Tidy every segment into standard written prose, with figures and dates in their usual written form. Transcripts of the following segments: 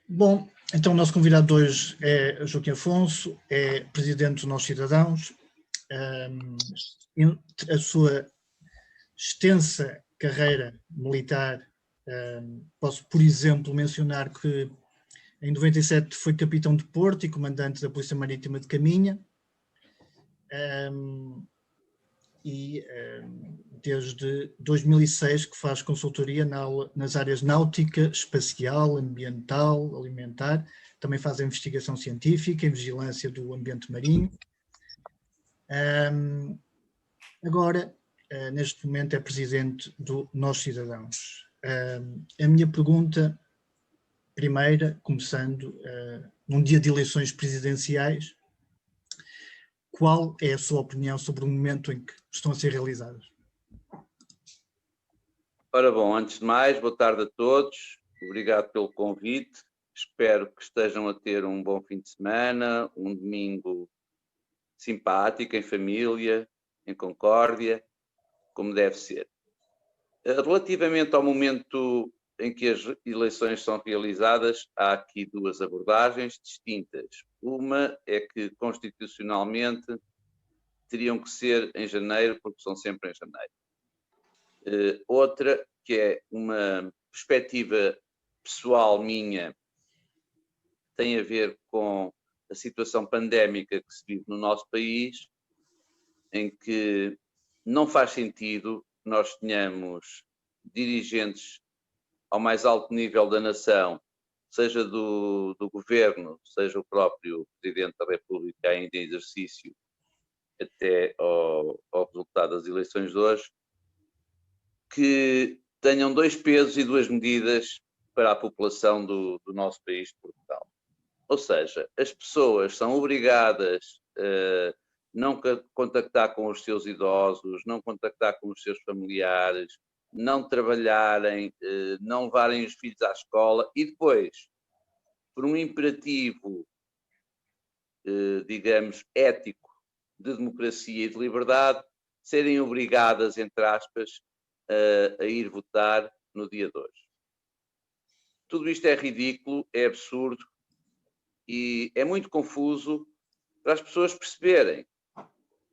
Bom, então o nosso convidado de hoje é Joaquim Afonso, é presidente do Nós Cidadãos. A sua extensa carreira militar, posso, por exemplo, mencionar que em 97 foi capitão de Porto e comandante da Polícia Marítima de Caminha, e desde 2006 que faz consultoria nas áreas náutica, espacial, ambiental, alimentar. Também faz a investigação científica e vigilância do ambiente marinho. Agora, neste momento, é presidente do Nós Cidadãos. A minha pergunta, primeira, começando num dia de eleições presidenciais, qual é a sua opinião sobre o momento em que estão a ser realizadas? Ora bom, antes de mais, boa tarde a todos. Obrigado pelo convite. Espero que estejam a ter um bom fim de semana, um domingo simpático, em família, em concórdia, como deve ser. Relativamente ao momento em que as eleições são realizadas, há aqui duas abordagens distintas. Uma é que, constitucionalmente, teriam que ser em janeiro, porque são sempre em janeiro. Outra, que é uma perspectiva pessoal minha, tem a ver com a situação pandémica que se vive no nosso país, em que não faz sentido nós tenhamos dirigentes ao mais alto nível da nação, seja do governo, seja o próprio Presidente da República ainda em exercício, até ao resultado das eleições de hoje, que tenham dois pesos e duas medidas para a população do nosso país de Portugal. Ou seja, as pessoas são obrigadas a não contactar com os seus idosos, não contactar com os seus familiares, não trabalharem, não levarem os filhos à escola e depois, por um imperativo, digamos, ético, de democracia e de liberdade, serem obrigadas, entre aspas, a ir votar no dia de hoje. Tudo isto é ridículo, é absurdo e é muito confuso para as pessoas perceberem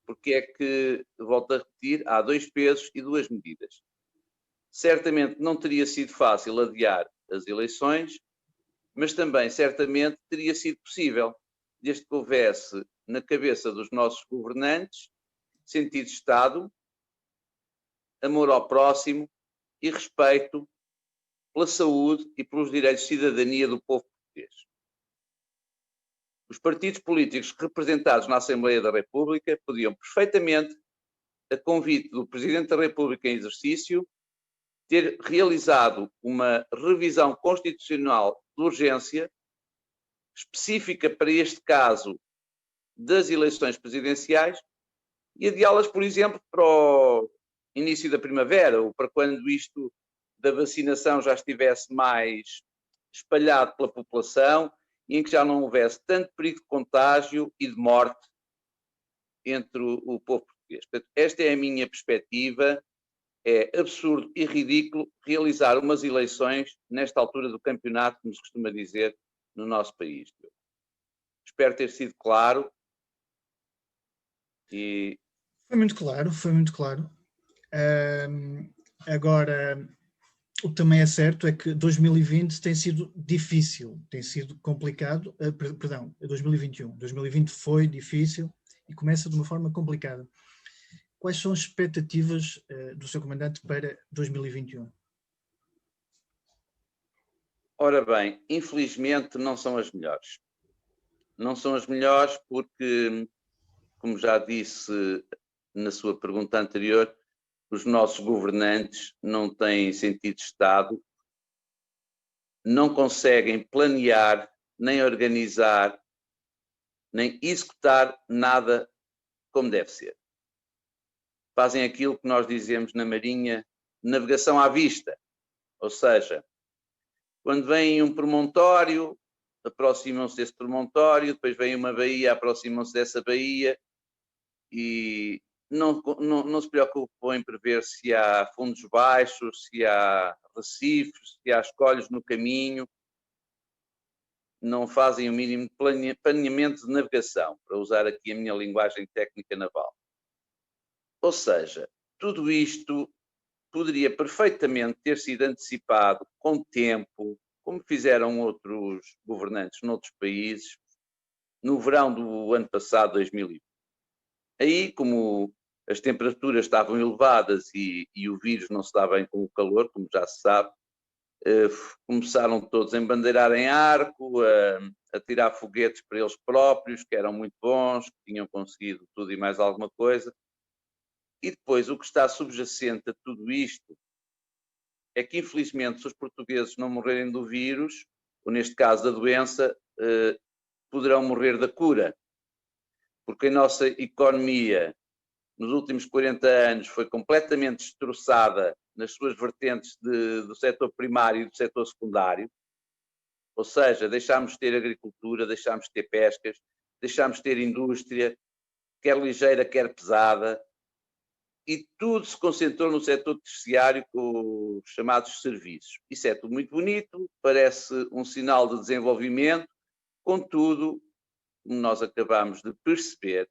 porque é que, volto a repetir, há dois pesos e duas medidas. Certamente não teria sido fácil adiar as eleições, mas também certamente teria sido possível, desde que houvesse na cabeça dos nossos governantes sentido de Estado, amor ao próximo e respeito pela saúde e pelos direitos de cidadania do povo português. Os partidos políticos representados na Assembleia da República podiam perfeitamente, a convite do Presidente da República em exercício, ter realizado uma revisão constitucional de urgência específica para este caso das eleições presidenciais e adiá-las, por exemplo, para o início da primavera ou para quando isto da vacinação já estivesse mais espalhado pela população e em que já não houvesse tanto perigo de contágio e de morte entre o povo português. Portanto, esta é a minha perspectiva. É absurdo e ridículo realizar umas eleições nesta altura do campeonato, como se costuma dizer, no nosso país. Espero ter sido claro. E... Foi muito claro, foi muito claro. Agora, o que também é certo é que 2020 tem sido difícil, tem sido complicado, perdão, 2021. 2020 foi difícil e começa de uma forma complicada. Quais são as expectativas do seu comandante para 2021? Ora bem, infelizmente não são as melhores. Não são as melhores porque, como já disse na sua pergunta anterior, os nossos governantes não têm sentido de Estado, não conseguem planear, nem organizar, nem executar nada como deve ser. Fazem aquilo que nós dizemos na Marinha, navegação à vista. Ou seja, quando vem um promontório, aproximam-se desse promontório, depois vem uma baía, aproximam-se dessa baía e não se preocupam em prever se há fundos baixos, se há recifes, se há escolhos no caminho. não fazem o mínimo de planeamento de navegação, para usar aqui a minha linguagem técnica naval. Ou seja, tudo isto poderia perfeitamente ter sido antecipado com tempo, como fizeram outros governantes noutros países, no verão do ano passado, 2020. Aí, como as temperaturas estavam elevadas e o vírus não se dá bem com o calor, como já se sabe, começaram todos a embandeirar em arco, a tirar foguetes para eles próprios, que eram muito bons, que tinham conseguido tudo e mais alguma coisa. E depois, o que está subjacente a tudo isto é que, infelizmente, se os portugueses não morrerem do vírus, ou neste caso da doença, poderão morrer da cura. Porque a nossa economia, nos últimos 40 anos, foi completamente destroçada nas suas vertentes do setor primário e do setor secundário. Ou seja, deixámos de ter agricultura, deixámos de ter pescas, deixámos de ter indústria, quer ligeira, quer pesada, e tudo se concentrou no setor terciário com os chamados serviços. Isso é tudo muito bonito, parece um sinal de desenvolvimento, contudo, como nós acabamos de perceber,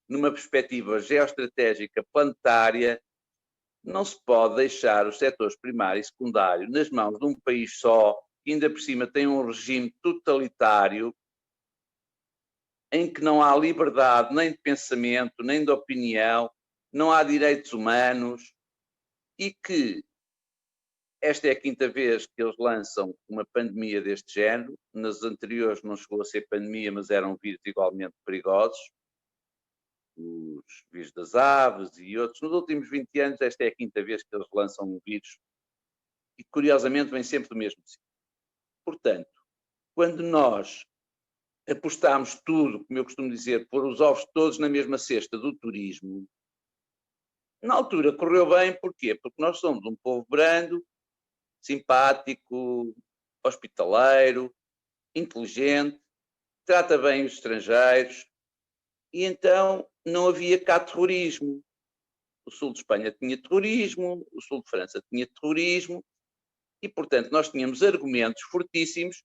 numa perspectiva geoestratégica planetária, não se pode deixar os setores primário e secundário nas mãos de um país só, que ainda por cima tem um regime totalitário, em que não há liberdade nem de pensamento, nem de opinião, não há direitos humanos, e que esta é a quinta vez que eles lançam uma pandemia deste género. Nas anteriores não chegou a ser pandemia, mas eram vírus igualmente perigosos, os vírus das aves e outros. Nos últimos 20 anos, esta é a quinta vez que eles lançam um vírus e, curiosamente, vem sempre do mesmo sítio. Portanto, quando nós apostamos tudo, como eu costumo dizer, pôr os ovos todos na mesma cesta do turismo, na altura correu bem, porquê? Porque nós somos um povo brando, simpático, hospitaleiro, inteligente, trata bem os estrangeiros, e então não havia cá terrorismo. O sul de Espanha tinha terrorismo, o sul de França tinha terrorismo, e portanto nós tínhamos argumentos fortíssimos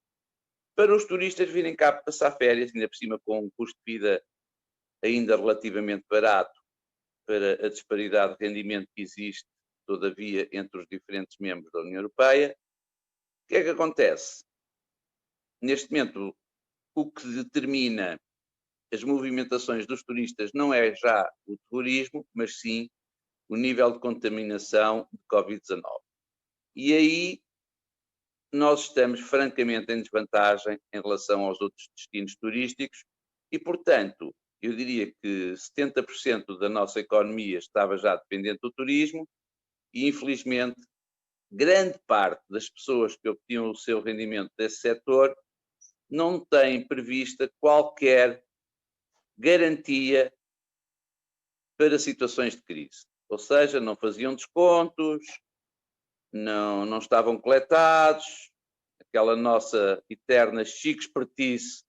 para os turistas virem cá passar férias, ainda por cima com um custo de vida ainda relativamente barato para a disparidade de rendimento que existe, todavia, entre os diferentes membros da União Europeia. O que é que acontece? Neste momento, o que determina as movimentações dos turistas não é já o terrorismo, mas sim o nível de contaminação de Covid-19. E aí nós estamos francamente em desvantagem em relação aos outros destinos turísticos e, portanto, eu diria que 70% da nossa economia estava já dependente do turismo e, infelizmente, grande parte das pessoas que obtinham o seu rendimento desse setor não têm prevista qualquer garantia para situações de crise. Ou seja, não faziam descontos, não estavam coletados, aquela nossa eterna chique espertice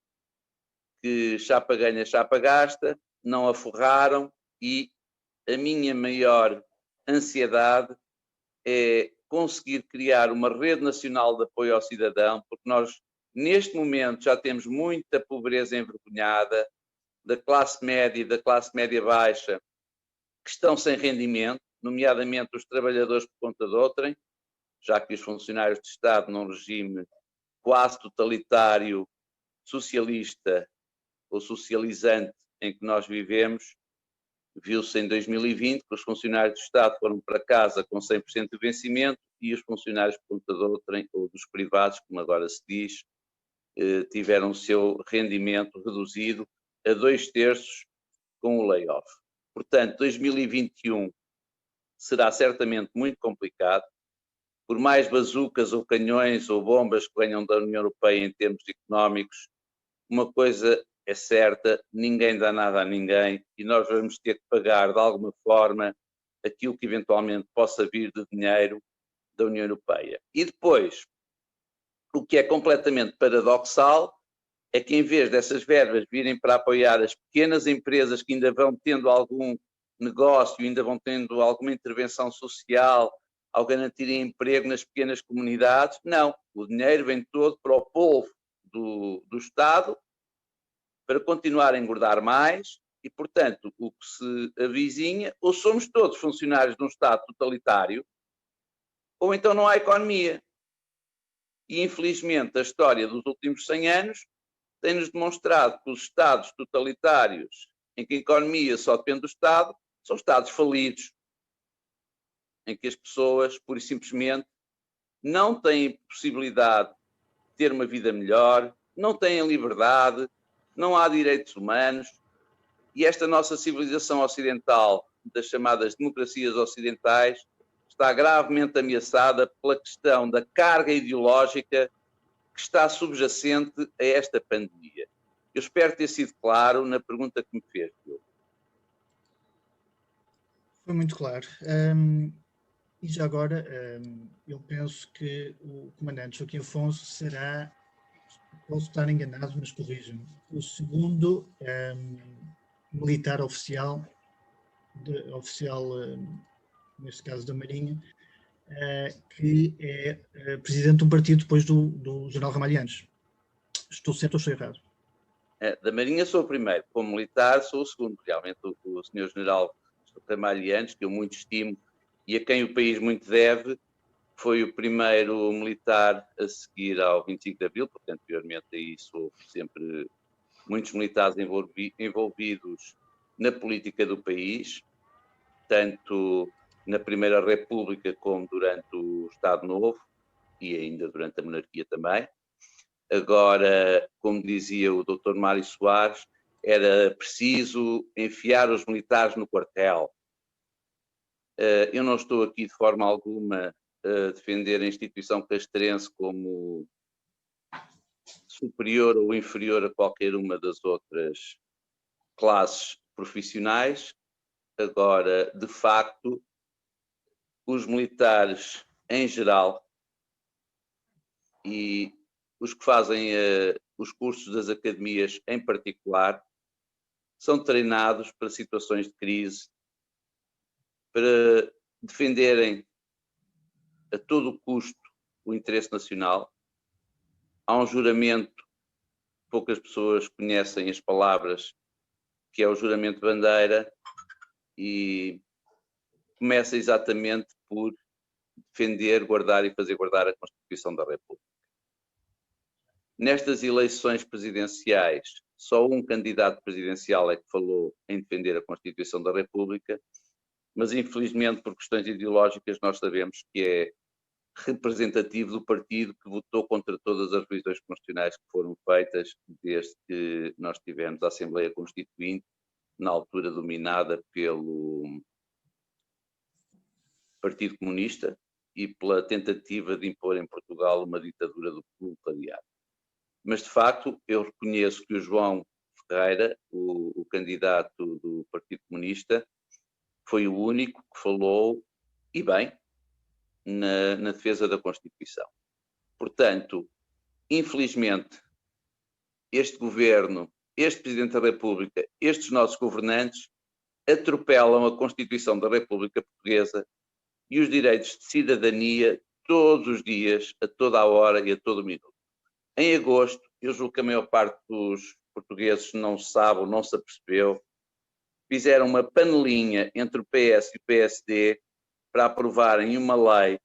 que chapa ganha, chapa gasta, não aforraram, e a minha maior ansiedade é conseguir criar uma rede nacional de apoio ao cidadão, porque nós, neste momento, já temos muita pobreza envergonhada da classe média e da classe média baixa que estão sem rendimento, nomeadamente os trabalhadores por conta de outrem, já que os funcionários de Estado, num regime quase totalitário, socialista ou socializante em que nós vivemos, viu-se em 2020 que os funcionários de Estado foram para casa com 100% de vencimento e os funcionários por conta de outrem, ou dos privados, como agora se diz, tiveram o seu rendimento reduzido a 2/3 com o layoff. Portanto, 2021 será certamente muito complicado. Por mais bazucas ou canhões ou bombas que venham da União Europeia em termos económicos, uma coisa é certa, ninguém dá nada a ninguém e nós vamos ter que pagar de alguma forma aquilo que eventualmente possa vir de dinheiro da União Europeia. E depois, o que é completamente paradoxal é que, em vez dessas verbas virem para apoiar as pequenas empresas que ainda vão tendo algum negócio, ainda vão tendo alguma intervenção social, ao garantirem emprego nas pequenas comunidades, não. O dinheiro vem todo para o povo do Estado para continuar a engordar mais e, portanto, o que se avizinha, ou somos todos funcionários de um Estado totalitário, ou então não há economia. E, infelizmente, a história dos últimos 100 anos tem-nos demonstrado que os Estados totalitários, em que a economia só depende do Estado, são Estados falidos, em que as pessoas, pura e simplesmente, não têm possibilidade de ter uma vida melhor, não têm liberdade, não há direitos humanos, e esta nossa civilização ocidental, das chamadas democracias ocidentais, está gravemente ameaçada pela questão da carga ideológica que está subjacente a esta pandemia. Eu espero ter sido claro na pergunta que me fez, Diogo. Foi muito claro. E já agora, eu penso que o comandante Joaquim Afonso será, posso estar enganado, mas corrijam-me, o segundo militar oficial, neste caso da Marinha, que é presidente de um partido depois do general Ramalhianes. Estou certo ou estou errado? Da Marinha sou o primeiro, como militar sou o segundo. Realmente o senhor general Ramalhianes, que eu muito estimo e a quem o país muito deve, foi o primeiro militar a seguir ao 25 de Abril, porque anteriormente a isso houve sempre muitos militares envolvidos na política do país, tanto na Primeira República como durante o Estado Novo e ainda durante a monarquia também. Agora, como dizia o Dr. Mário Soares, era preciso enfiar os militares no quartel. Eu não estou aqui de forma alguma a defender a instituição castrense como superior ou inferior a qualquer uma das outras classes profissionais. Agora, de facto, os militares em geral e os que fazem os cursos das academias em particular são treinados para situações de crise, para defenderem a todo custo o interesse nacional. Há um juramento, poucas pessoas conhecem as palavras, que é o juramento de bandeira, e começa exatamente por defender, guardar e fazer guardar a Constituição da República. Nestas eleições presidenciais, só um candidato presidencial é que falou em defender a Constituição da República, mas infelizmente por questões ideológicas nós sabemos que é representativo do partido que votou contra todas as revisões constitucionais que foram feitas desde que nós tivemos a Assembleia Constituinte, na altura dominada pelo Partido Comunista e pela tentativa de impor em Portugal uma ditadura do proletariado. Mas, de facto, eu reconheço que o João Ferreira, o candidato do Partido Comunista, foi o único que falou, e bem, na defesa da Constituição. Portanto, infelizmente, este governo, este Presidente da República, estes nossos governantes atropelam a Constituição da República Portuguesa e os direitos de cidadania todos os dias, a toda a hora e a todo minuto. Em agosto, eu julgo que a maior parte dos portugueses não sabe ou não se apercebeu, fizeram uma panelinha entre o PS e o PSD para aprovarem uma lei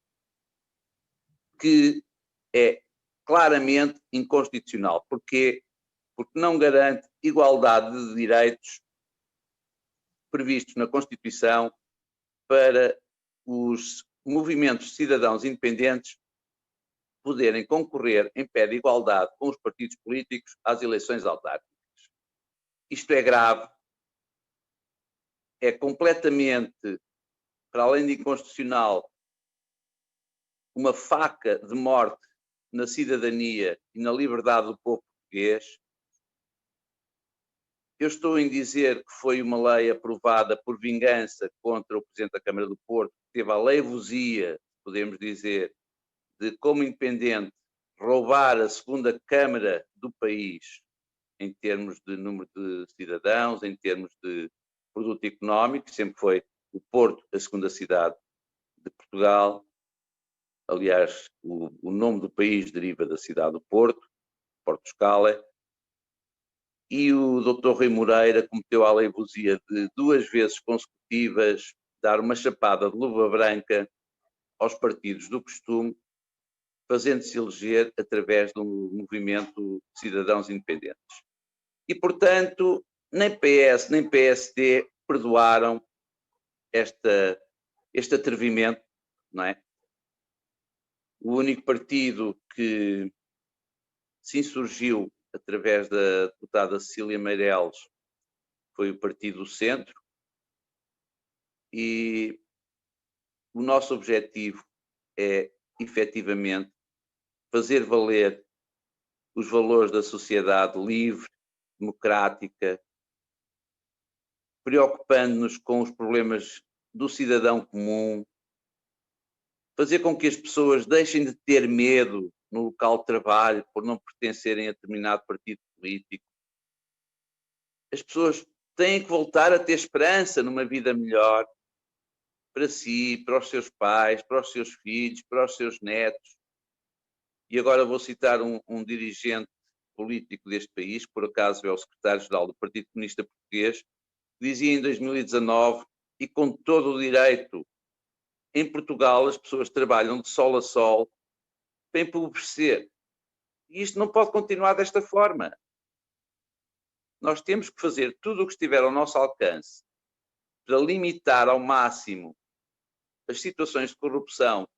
que é claramente inconstitucional. Porquê? Porque não garante igualdade de direitos previstos na Constituição para os movimentos de cidadãos independentes poderem concorrer em pé de igualdade com os partidos políticos às eleições autárquicas. Isto é grave, é completamente, para além de inconstitucional, uma faca de morte na cidadania e na liberdade do povo português. Eu estou em dizer que foi uma lei aprovada por vingança contra o Presidente da Câmara do Porto, que teve a leivosia, podemos dizer, de, como independente, roubar a segunda Câmara do país em termos de número de cidadãos, em termos de produto económico, sempre foi o Porto a segunda cidade de Portugal. Aliás, o nome do país deriva da cidade do Porto. Porto Escala, e o Dr. Rui Moreira cometeu a aleivosia de 2 vezes consecutivas dar uma chapada de luva branca aos partidos do costume, fazendo-se eleger através do movimento de cidadãos independentes. E, portanto, nem PS nem PSD perdoaram este atrevimento, não é? O único partido que se insurgiu através da deputada Cecília Meireles foi o Partido do Centro, e o nosso objetivo é, efetivamente, fazer valer os valores da sociedade livre, democrática, preocupando-nos com os problemas do cidadão comum, fazer com que as pessoas deixem de ter medo no local de trabalho por não pertencerem a determinado partido político. As pessoas têm que voltar a ter esperança numa vida melhor para si, para os seus pais, para os seus filhos, para os seus netos. E agora vou citar um dirigente político deste país, que por acaso é o secretário-geral do Partido Comunista Português, que dizia em 2019, e com todo o direito, em Portugal as pessoas trabalham de sol a sol para empobrecer. E isto não pode continuar desta forma. Nós temos que fazer tudo o que estiver ao nosso alcance para limitar ao máximo as situações de corrupção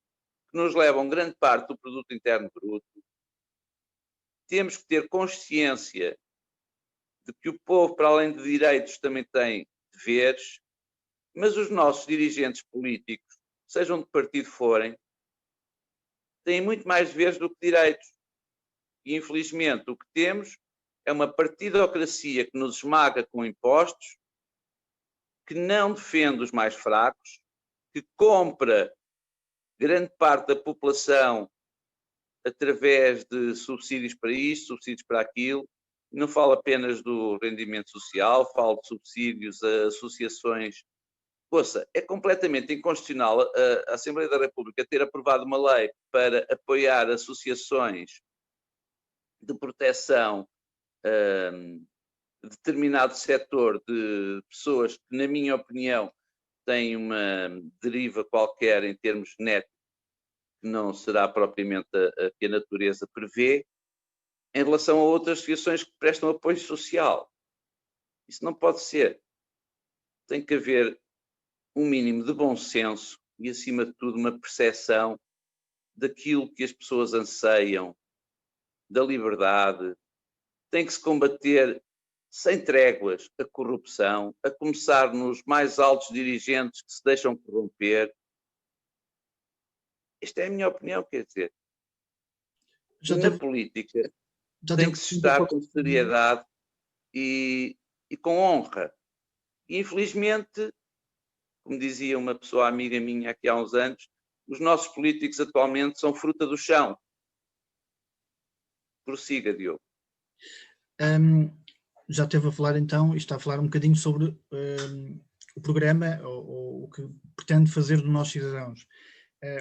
que nos levam grande parte do produto interno bruto. Temos que ter consciência de que o povo, para além de direitos, também tem deveres, mas os nossos dirigentes políticos, sejam de partido forem, têm muito mais deveres do que direitos. E, infelizmente, o que temos é uma partidocracia que nos esmaga com impostos, que não defende os mais fracos, que compra grande parte da população através de subsídios para isto, subsídios para aquilo. Não falo apenas do rendimento social, falo de subsídios a associações. Ouça, é completamente inconstitucional a Assembleia da República ter aprovado uma lei para apoiar associações de proteção de determinado setor de pessoas que, na minha opinião, têm uma deriva qualquer em termos genéticos que não será propriamente a que a natureza prevê, em relação a outras associações que prestam apoio social. Isso não pode ser. Tem que haver um mínimo de bom senso e, acima de tudo, uma percepção daquilo que as pessoas anseiam, da liberdade. Tem que se combater sem tréguas a corrupção, a começar nos mais altos dirigentes que se deixam corromper. Esta é a minha opinião, quer dizer. Na política tem que se estar com seriedade e com honra. E, infelizmente, como dizia uma pessoa amiga minha aqui há uns anos, os nossos políticos atualmente são fruta do chão. Prossiga, Diogo. Já esteve a falar então, e está a falar um bocadinho sobre o programa, ou o que pretende fazer dos nossos cidadãos.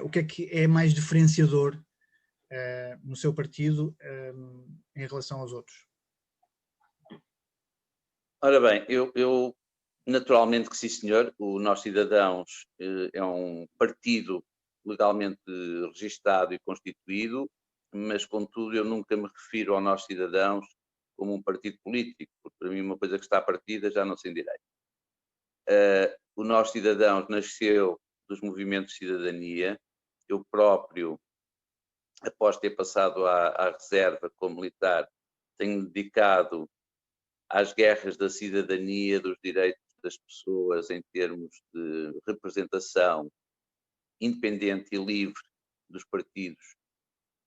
O que é mais diferenciador no seu partido em relação aos outros? Ora bem, eu naturalmente que sim, senhor. O Nós Cidadãos é um partido legalmente registado e constituído, mas, contudo, eu nunca me refiro ao Nós Cidadãos como um partido político, porque para mim uma coisa que está partida já não se endireita. O Nós Cidadãos nasceu dos movimentos de cidadania. Eu próprio, após ter passado à reserva como militar, tenho dedicado às guerras da cidadania, dos direitos das pessoas em termos de representação independente e livre dos partidos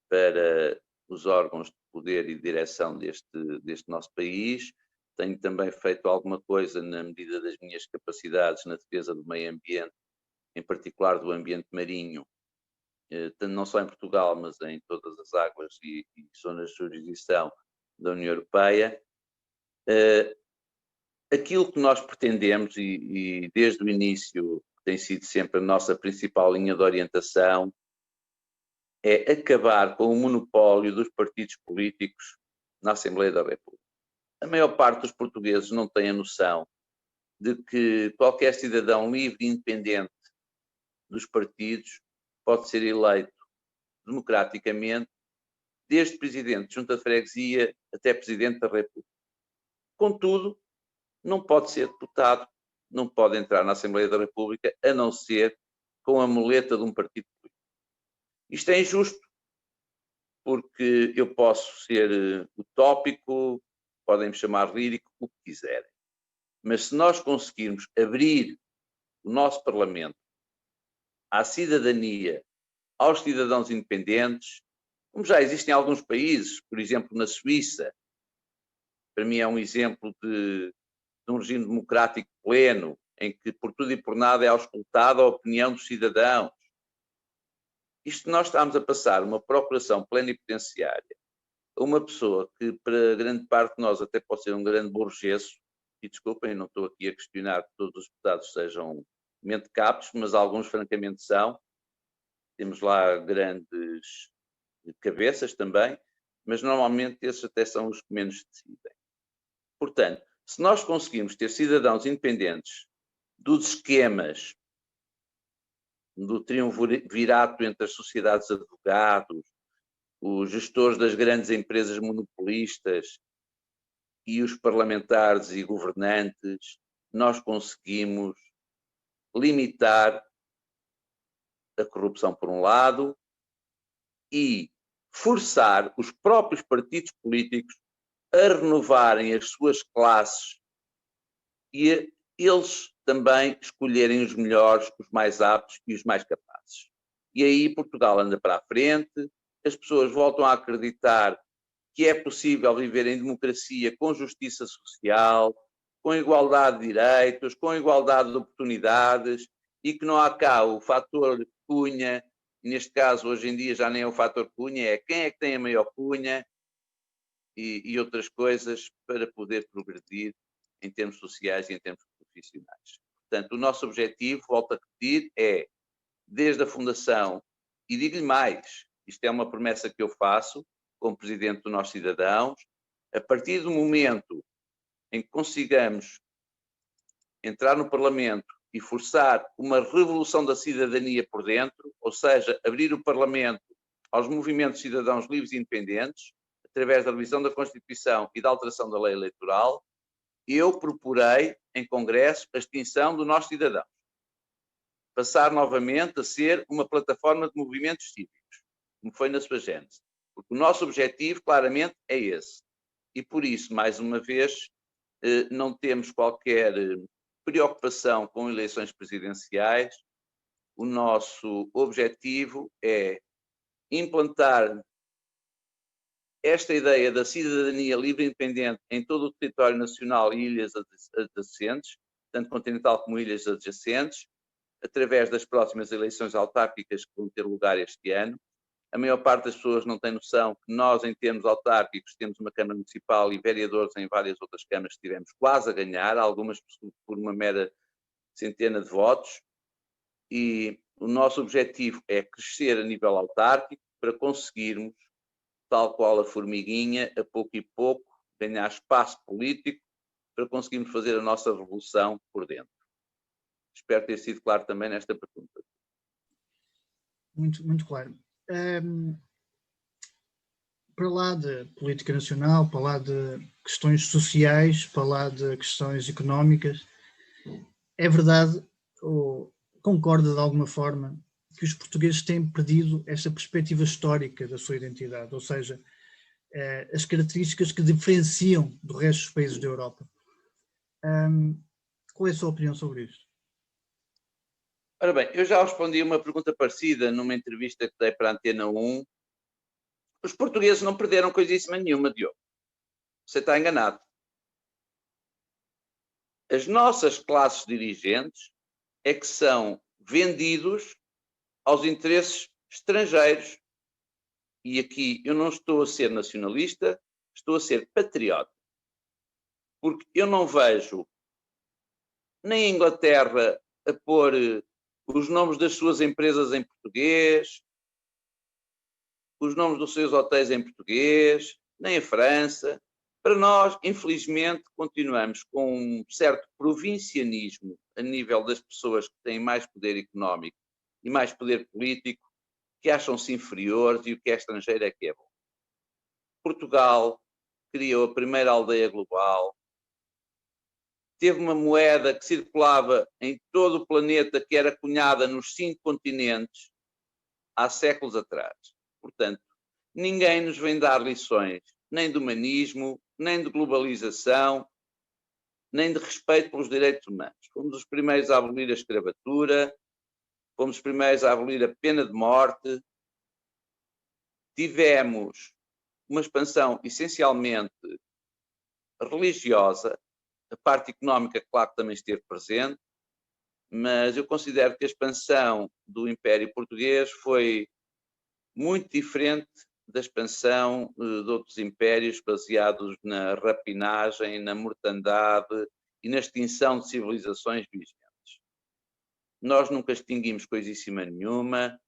para os órgãos de poder e direção deste nosso país. Tenho também feito alguma coisa na medida das minhas capacidades na defesa do meio ambiente, em particular do ambiente marinho, não só em Portugal, mas em todas as águas e zonas de jurisdição da União Europeia. Aquilo que nós pretendemos, e desde o início tem sido sempre a nossa principal linha de orientação, é acabar com o monopólio dos partidos políticos na Assembleia da República. A maior parte dos portugueses não tem a noção de que qualquer cidadão livre e independente dos partidos pode ser eleito democraticamente, desde presidente de junta de freguesia até presidente da República. Contudo, não pode ser deputado, não pode entrar na Assembleia da República, a não ser com a muleta de um partido político. Isto é injusto, porque eu posso ser utópico, podem me chamar lírico, o que quiserem. Mas se nós conseguirmos abrir o nosso Parlamento à cidadania, aos cidadãos independentes, como já existem em alguns países, por exemplo, na Suíça, para mim é um exemplo de um regime democrático pleno, em que por tudo e por nada é auscultada a opinião dos cidadãos. Isto nós estamos a passar uma procuração plenipotenciária a uma pessoa que, para grande parte de nós, até pode ser um grande burgueso, e desculpem, não estou aqui a questionar que todos os deputados sejam mentecaptos, mas alguns francamente são. Temos lá grandes cabeças também, mas normalmente esses até são os que menos decidem. Portanto, se nós conseguimos ter cidadãos independentes dos esquemas do triunvirato entre as sociedades de advogados, os gestores das grandes empresas monopolistas e os parlamentares e governantes, nós conseguimos limitar a corrupção por um lado e forçar os próprios partidos políticos a renovarem as suas classes e a eles também escolherem os melhores, os mais aptos e os mais capazes. E aí Portugal anda para a frente, as pessoas voltam a acreditar que é possível viver em democracia com justiça social, com igualdade de direitos, com igualdade de oportunidades e que não há cá o fator cunha, neste caso hoje em dia já nem é o fator cunha, é quem é que tem a maior cunha e outras coisas para poder progredir em termos sociais e em termos profissionais. Portanto, o nosso objetivo, volto a repetir, é, desde a fundação, e digo-lhe mais, isto é uma promessa que eu faço como Presidente do Nós Cidadãos, a partir do momento em que consigamos entrar no Parlamento e forçar uma revolução da cidadania por dentro, ou seja, abrir o Parlamento aos movimentos de cidadãos livres e independentes, através da revisão da Constituição e da alteração da lei eleitoral, eu proporei em Congresso a extinção do Nós Cidadãos. Passar novamente a ser uma plataforma de movimentos cívicos, como foi na sua gênese. Porque o nosso objetivo, claramente, é esse. E por isso, mais uma vez, não temos qualquer preocupação com eleições presidenciais. O nosso objetivo é implantar esta ideia da cidadania livre e independente em todo o território nacional e ilhas adjacentes, tanto continental como ilhas adjacentes, através das próximas eleições autárquicas que vão ter lugar este ano. A maior parte das pessoas não tem noção que nós, em termos autárquicos, temos uma Câmara Municipal e vereadores em várias outras câmaras que tivemos quase a ganhar, algumas por uma mera centena de votos. E o nosso objetivo é crescer a nível autárquico para conseguirmos, tal qual a formiguinha, a pouco e pouco, ganhar espaço político para conseguirmos fazer a nossa revolução por dentro. Espero ter sido claro também nesta pergunta. Muito, muito claro. Para lá de política nacional, para lá de questões sociais, para lá de questões económicas, é verdade, ou concorda de alguma forma, que os portugueses têm perdido esta perspectiva histórica da sua identidade, ou seja, as características que diferenciam do resto dos países da Europa. Qual é a sua opinião sobre isto? Ora bem, eu já respondi uma pergunta parecida numa entrevista que dei para a Antena 1. Os portugueses não perderam coisíssima nenhuma, Diogo. Você está enganado. As nossas classes dirigentes é que são vendidos aos interesses estrangeiros. E aqui eu não estou a ser nacionalista, estou a ser patriota. Porque eu não vejo nem a Inglaterra a pôr os nomes das suas empresas em português, os nomes dos seus hotéis em português, nem a França. Para nós, infelizmente, continuamos com um certo provincianismo a nível das pessoas que têm mais poder económico e mais poder político, que acham-se inferiores e o que é estrangeiro é que é bom. Portugal criou a primeira aldeia global, teve uma moeda que circulava em todo o planeta, que era cunhada nos 5 continentes, há séculos atrás. Portanto, ninguém nos vem dar lições, nem de humanismo, nem de globalização, nem de respeito pelos direitos humanos. Fomos os primeiros a abolir a escravatura, fomos os primeiros a abolir a pena de morte, tivemos uma expansão essencialmente religiosa, a parte económica, claro que também esteve presente, mas eu considero que a expansão do Império Português foi muito diferente da expansão de outros impérios baseados na rapinagem, na mortandade e na extinção de civilizações vigentes. Nós nunca extinguimos coisíssima nenhuma,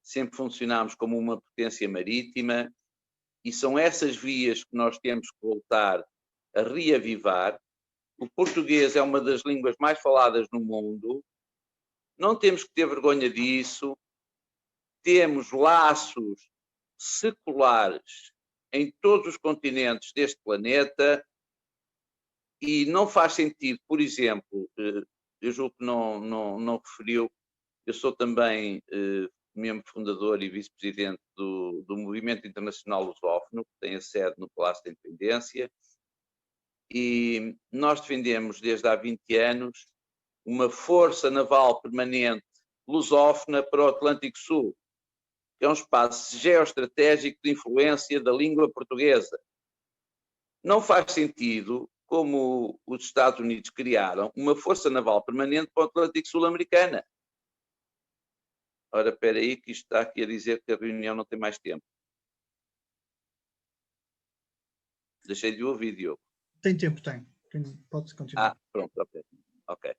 sempre funcionámos como uma potência marítima e são essas vias que nós temos que voltar a reavivar. O português é uma das línguas mais faladas no mundo, não temos que ter vergonha disso, temos laços seculares em todos os continentes deste planeta e não faz sentido, por exemplo, eu julgo que não referiu, eu sou também membro fundador e vice-presidente do Movimento Internacional Lusófono, que tem a sede no Palácio da Independência, e nós defendemos desde há 20 anos uma força naval permanente lusófona para o Atlântico Sul, que é um espaço geoestratégico de influência da língua portuguesa. Não faz sentido, como os Estados Unidos criaram, uma força naval permanente para o Atlântico Sul-Americana. Ora, espera aí, que isto está aqui a dizer que a reunião não tem mais tempo. Deixei de ouvir, Diogo. Tem tempo, tem. Pode continuar. Pronto, ok.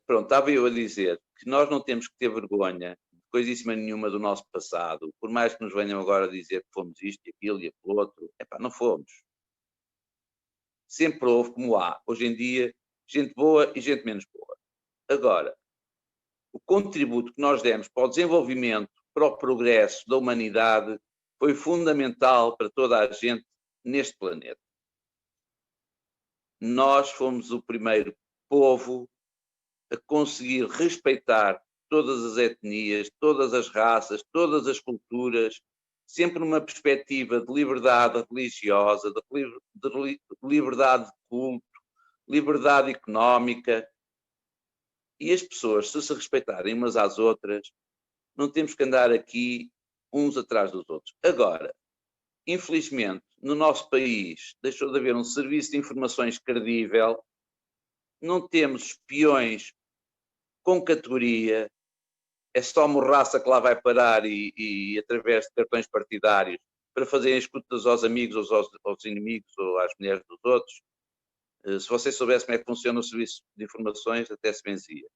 Pronto, estava eu a dizer que nós não temos que ter vergonha de coisíssima nenhuma do nosso passado, por mais que nos venham agora dizer que fomos isto e aquilo e aquilo outro. Não fomos. Sempre houve, como há, hoje em dia, gente boa e gente menos boa. Agora, o contributo que nós demos para o desenvolvimento, para o progresso da humanidade, foi fundamental para toda a gente neste planeta. Nós fomos o primeiro povo a conseguir respeitar todas as etnias, todas as raças, todas as culturas, sempre numa perspectiva de liberdade religiosa, de liberdade de culto, liberdade económica. E as pessoas, se respeitarem umas às outras, não temos que andar aqui uns atrás dos outros. Agora, infelizmente, no nosso país deixou de haver um serviço de informações credível, não temos espiões com categoria, é só morraça que lá vai parar e através de cartões partidários para fazerem escutas aos amigos, aos inimigos ou às mulheres dos outros. Se vocês soubessem como é que funciona o serviço de informações, até se benzia.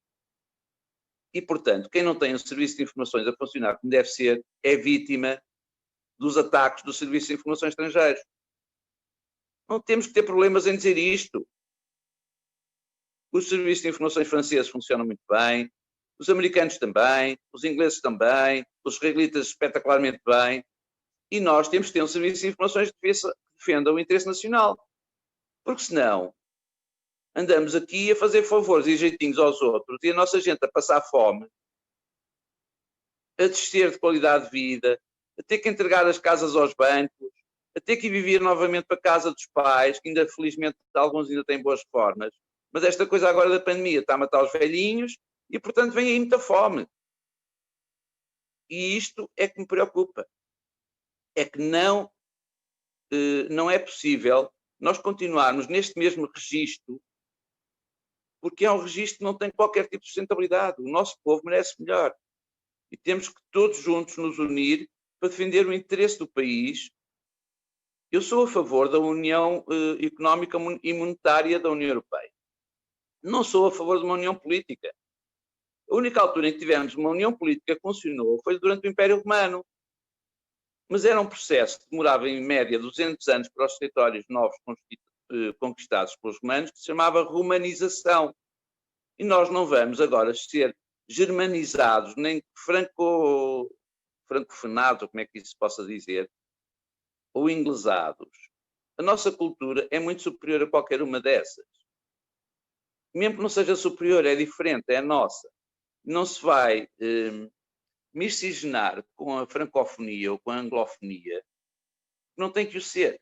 E, portanto, quem não tem um serviço de informações a funcionar como deve ser, é vítima dos ataques do Serviço de Informações Estrangeiros. Não temos que ter problemas em dizer isto. Os serviços de informações franceses funcionam muito bem, os americanos também, os ingleses também, os israelitas espetacularmente bem, e nós temos que ter um serviço de informações que defenda o interesse nacional. Porque senão andamos aqui a fazer favores e jeitinhos aos outros e a nossa gente a passar fome, a descer de qualidade de vida, a ter que entregar as casas aos bancos, a ter que viver novamente para a casa dos pais, que ainda felizmente alguns ainda têm boas formas, mas esta coisa agora da pandemia está a matar os velhinhos e portanto vem aí muita fome. E isto é que me preocupa. É que não é possível nós continuarmos neste mesmo registro, porque é um registro que não tem qualquer tipo de sustentabilidade. O nosso povo merece melhor. E temos que todos juntos nos unir para defender o interesse do país. Eu sou a favor da União Económica e Monetária da União Europeia. Não sou a favor de uma união política. A única altura em que tivemos uma união política que funcionou foi durante o Império Romano. mas era um processo que demorava em média 200 anos para os territórios novos conquistados pelos romanos, que se chamava romanização. E nós não vamos agora ser germanizados, nem francofanados, como é que isso se possa dizer, ou inglesados. A nossa cultura é muito superior a qualquer uma dessas. Mesmo que não seja superior, é diferente, é a nossa. Não se vai miscigenar com a francofonia ou com a anglofonia, não tem que o ser.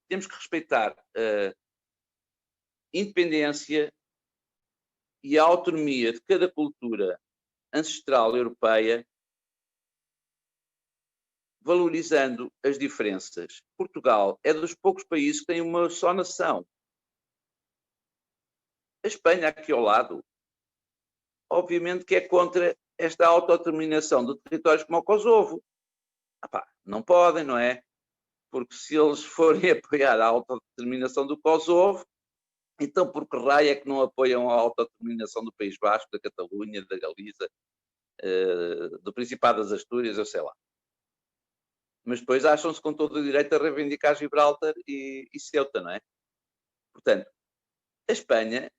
Temos que respeitar a independência e a autonomia de cada cultura ancestral europeia, valorizando as diferenças. Portugal é dos poucos países que tem uma só nação. A Espanha, aqui ao lado, obviamente que é contra esta autodeterminação de territórios como o Kosovo. Não podem, não é? Porque se eles forem apoiar a autodeterminação do Kosovo, então por que raio é que não apoiam a autodeterminação do País Basco, da Catalunha, da Galiza, do Principado das Astúrias, eu sei lá. Mas depois acham-se com todo o direito a reivindicar Gibraltar e Ceuta, não é? Portanto, a Espanha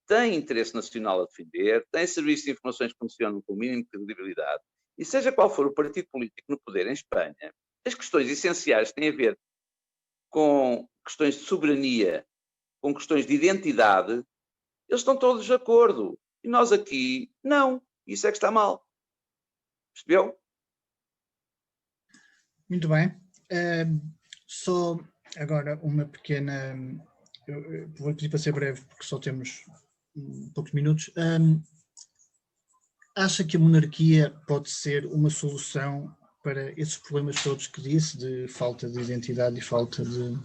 tem interesse nacional a defender, tem serviços de informações que funcionam com o mínimo de credibilidade, e seja qual for o partido político no poder em Espanha, as questões essenciais que têm a ver com questões de soberania, com questões de identidade, eles estão todos de acordo. E nós aqui, não. Isso é que está mal. Percebeu? Muito bem. Só agora uma pequena... Eu vou pedir para ser breve, porque só temos poucos minutos. Acha que a monarquia pode ser uma solução para esses problemas todos que disse, de falta de identidade e falta de...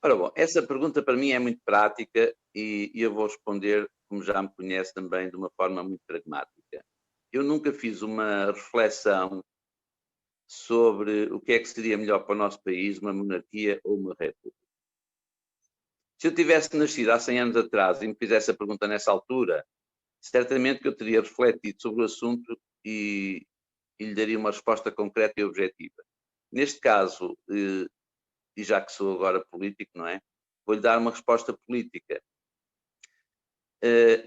Ora bom, essa pergunta para mim é muito prática e eu vou responder, como já me conhece também, de uma forma muito pragmática. Eu nunca fiz uma reflexão sobre o que é que seria melhor para o nosso país, uma monarquia ou uma república. Se eu tivesse nascido há 100 anos atrás e me fizesse a pergunta nessa altura, certamente que eu teria refletido sobre o assunto e lhe daria uma resposta concreta e objetiva. Neste caso, e já que sou agora político, não é? Vou-lhe dar uma resposta política.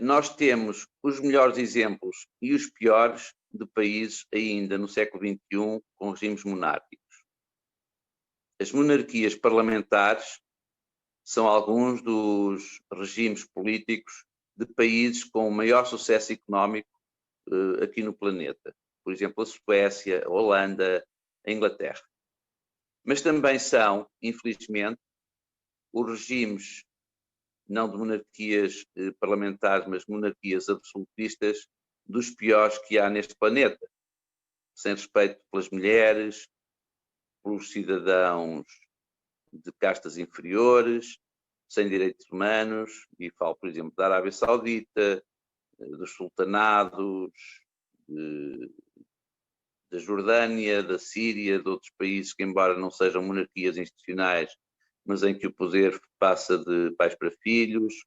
Nós temos os melhores exemplos e os piores de países ainda no século XXI com regimes monárquicos. As monarquias parlamentares são alguns dos regimes políticos de países com maior sucesso económico aqui no planeta. Por exemplo, a Suécia, a Holanda, a Inglaterra. Mas também são, infelizmente, os regimes, não de monarquias parlamentares, mas monarquias absolutistas, dos piores que há neste planeta. Sem respeito pelas mulheres, pelos cidadãos de castas inferiores, sem direitos humanos, e falo, por exemplo, da Arábia Saudita, dos sultanados, da Jordânia, da Síria, de outros países que, embora não sejam monarquias institucionais, mas em que o poder passa de pais para filhos,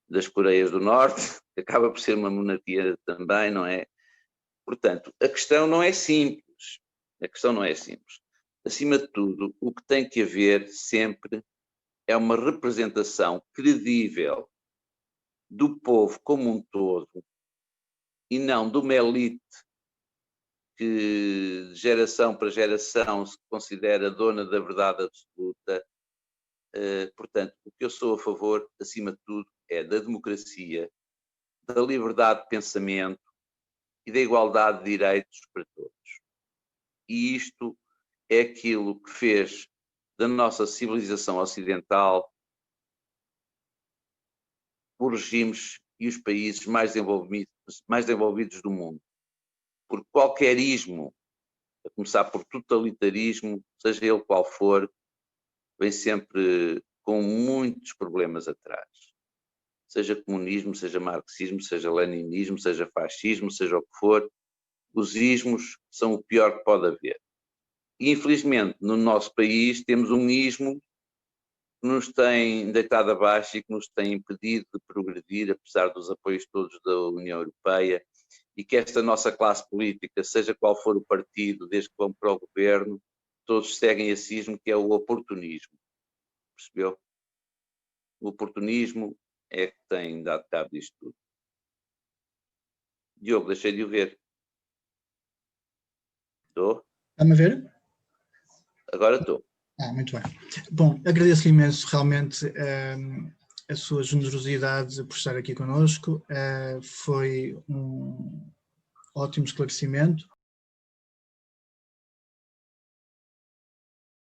das Coreias do Norte, que acaba por ser uma monarquia também, não é? Portanto, a questão não é simples. A questão não é simples. Acima de tudo, o que tem que haver sempre é uma representação credível do povo como um todo e não de uma elite que de geração para geração se considera dona da verdade absoluta. Portanto, o que eu sou a favor, acima de tudo, é da democracia, da liberdade de pensamento e da igualdade de direitos para todos. E isto é aquilo que fez da nossa civilização ocidental os regimes e os países mais desenvolvidos do mundo. Porque qualquer ismo, a começar por totalitarismo, seja ele qual for, vem sempre com muitos problemas atrás. Seja comunismo, seja marxismo, seja leninismo, seja fascismo, seja o que for, os ismos são o pior que pode haver. E, infelizmente, no nosso país temos um ismo que nos tem deitado abaixo e que nos tem impedido de progredir, apesar dos apoios todos da União Europeia e que esta nossa classe política, seja qual for o partido, desde que vão para o governo, todos seguem a cisma, que é o oportunismo. Percebeu? O oportunismo é que tem dado cabo disto tudo. Diogo, deixei de o ver. Estou? Está-me a ver? Agora estou. Muito bem. Bom, agradeço-lhe imenso realmente a sua generosidade por estar aqui connosco. Foi um ótimo esclarecimento.